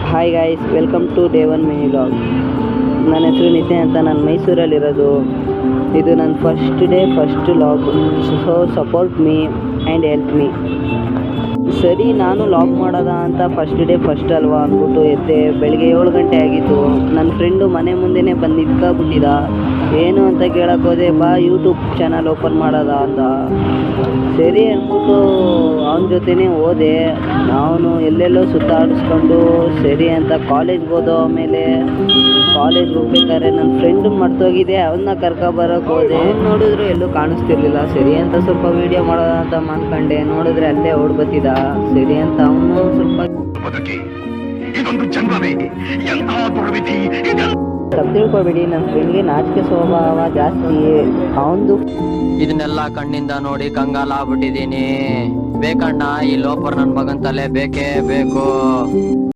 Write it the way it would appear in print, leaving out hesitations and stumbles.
Hi guys, welcome to day one mini vlog. ನನ್ನ ಹೆಸರು ನಿತಿನ್ ಅಂತ. ನಾನು ಮೈಸೂರಲ್ಲಿರೋದು. ಇದು ನನ್ನ first day first vlog. So support me and help me. ಸರಿ, ನಾನು ಲಾಗ್ ಮಾಡೋದ ಅಂತ ಫಸ್ಟ್ ಡೇ ಫಸ್ಟ್ ಅಲ್ವಾ ಅಂದ್ಬಿಟ್ಟು ಎದ್ದೆ. ಬೆಳಗ್ಗೆ 7 ಗಂಟೆ ಆಗಿತ್ತು. ನನ್ನ ಫ್ರೆಂಡು ಮನೆ ಮುಂದೆನೇ ಬಂದು ನಿಂತ್ಕೊಂಡ್ಬಿಟ್ಟಿದ್ದ. ಏನು ಅಂತ ಕೇಳಕ್ಕೆ ಹೋದೆ. ಬಾ ಯೂಟ್ಯೂಬ್ ಚಾನಲ್ ಓಪನ್ ಮಾಡೋದ ಅಂತ. ಸರಿ ಅಂದ್ಬಿಟ್ಟು ಅವನ ಜೊತೆನೇ ಹೋದೆ. ಅವನು ಎಲ್ಲೆಲ್ಲೋ ಸುತ್ತಾಡಿಸ್ಕೊಂಡು ಸರಿ ಅಂತ ಕಾಲೇಜ್ಗೆ ಹೋದೋ. ಆಮೇಲೆ ಕಾಲೇಜ್ಗೆ ಹೋಗ್ಬೇಕಾದ್ರೆ ನನ್ನ ಫ್ರೆಂಡ್ ಮರ್ತೋಗಿದೆ. ಅವನ್ನ ಕರ್ಕೊಬರೋಕೆ ಹೋದೆ. ನೋಡಿದ್ರು ಎಲ್ಲೂ ಕಾಣಿಸ್ತಿರ್ಲಿಲ್ಲ. ಸರಿ ಅಂತ ಸ್ವಲ್ಪ ವೀಡಿಯೋ ಮಾಡೋದ ಅಂತ ಮಾಡ್ಕೊಂಡೆ. ನೋಡಿದ್ರೆ ಅಲ್ಲೇ ಓಡ್ಬತ್ತಿದ್ದ. ಸರಿ ಅಂತ ಅವನು ಸ್ವಲ್ಪ ತಪ್ಪು ತಿಳ್ಕೊಬೇಡಿ, ನನ್ನ ಫ್ರೆಂಡ್ಗೆ ನಾಚಿಕೆ ಸ್ವಭಾವ ಜಾಸ್ತಿ. ಅವನದು ಇದನ್ನೆಲ್ಲ ಕಣ್ಣಿಂದ ನೋಡಿ ಕಂಗಾಲ ಆಗ್ಬಿಟ್ಟಿದೀನಿ. ಬೇಕಣ್ಣ, ಈ ಲೋಪರ್ ನನ್ ಮಗನ್ ತಲೆ ಬೇಕೇ ಬೇಕು.